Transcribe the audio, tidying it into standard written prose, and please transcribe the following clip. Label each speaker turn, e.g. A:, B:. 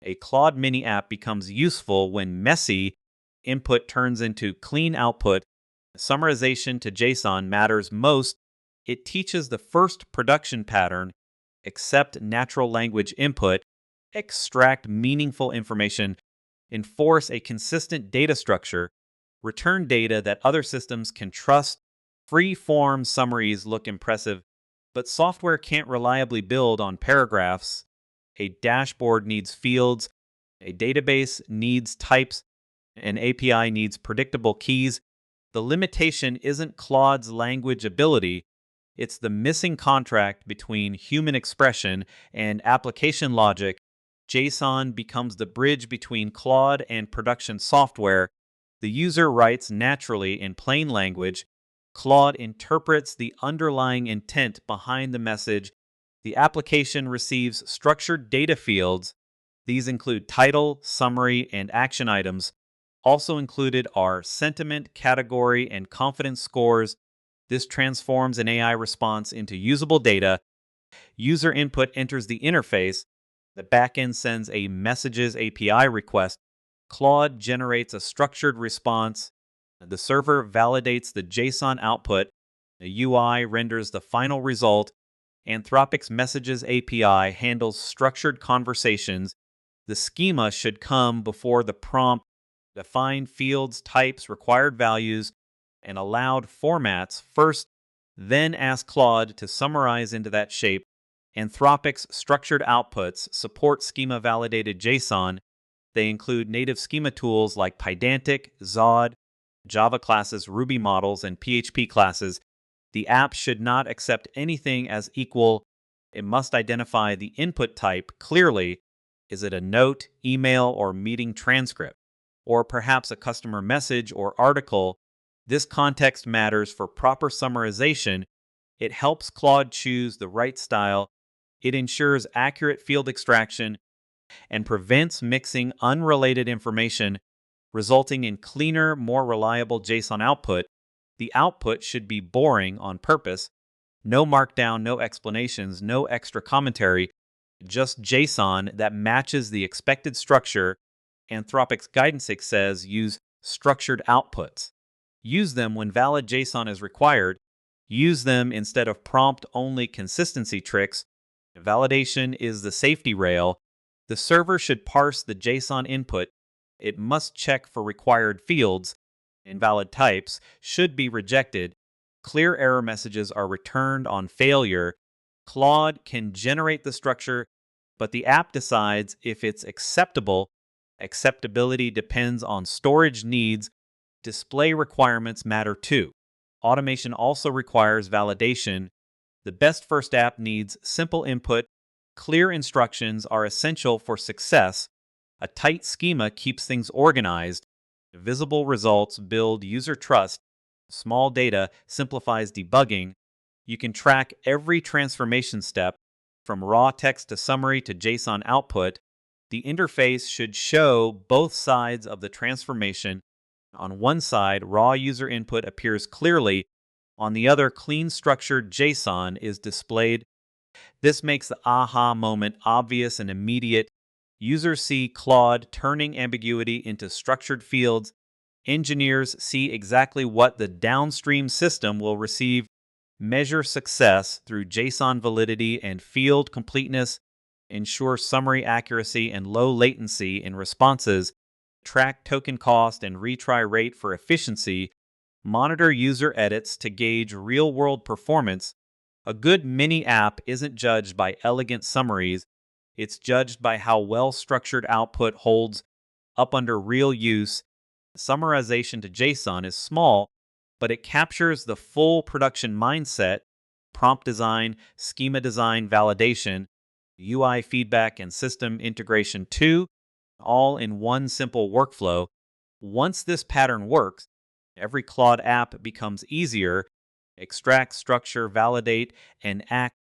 A: A Claude mini app becomes useful when messy input turns into clean output. Summarization to JSON matters most. It teaches the first production pattern: accept natural language input, extract meaningful information, enforce a consistent data structure, return data that other systems can trust. Free form summaries look impressive, but software can't reliably build on paragraphs. A dashboard needs fields, a database needs types, an API needs predictable keys. The limitation isn't Claude's language ability, it's the missing contract between human expression and application logic. JSON becomes the bridge between Claude and production software. The user writes naturally in plain language. Claude interprets the underlying intent behind the message. The application receives structured data fields. These include title, summary, and action items. Also included are sentiment, category, and confidence scores. This transforms an AI response into usable data. User input enters the interface. The backend sends a messages API request. Claude generates a structured response. The server validates the JSON output. The UI renders the final result. Anthropic's messages API handles structured conversations. The schema should come before the prompt. Define fields, types, required values, and allowed formats first, then ask Claude to summarize into that shape. Anthropic's structured outputs support schema-validated JSON. They include native schema tools like Pydantic, Zod, Java classes, Ruby models, and PHP classes. The app should not accept anything as equal. It must identify the input type clearly. Is it a note, email, or meeting transcript? Or perhaps a customer message or article? This context matters for proper summarization. It helps Claude choose the right style. It ensures accurate field extraction and prevents mixing unrelated information, resulting in cleaner, more reliable JSON output. The output should be boring on purpose. No markdown, no explanations, no extra commentary, just JSON that matches the expected structure. Anthropic's guidance says use structured outputs. Use them when valid JSON is required. Use them instead of prompt-only consistency tricks. Validation is the safety rail. The server should parse the JSON input. It must check for required fields. Invalid types should be rejected. Clear error messages are returned on failure. Claude can generate the structure, but the app decides if it's acceptable. Acceptability depends on storage needs. Display requirements matter too. Automation also requires validation. The best first app needs simple input. Clear instructions are essential for success. A tight schema keeps things organized. Visible results build user trust. Small data simplifies debugging. You can track every transformation step, from raw text to summary to JSON output. The interface should show both sides of the transformation. On one side, raw user input appears clearly. On the other, clean structured JSON is displayed. This makes the aha moment obvious and immediate. Users see Claude turning ambiguity into structured fields. Engineers see exactly what the downstream system will receive. Measure success through JSON validity and field completeness. Ensure summary accuracy and low latency in responses. Track token cost and retry rate for efficiency. Monitor user edits to gauge real-world performance. A good mini app isn't judged by elegant summaries. It's judged by how well-structured output holds up under real use. Summarization to JSON is small, but it captures the full production mindset: prompt design, schema design, validation, UI feedback, and system integration too, all in one simple workflow. Once this pattern works, every Claude app becomes easier. Extract, structure, validate, and act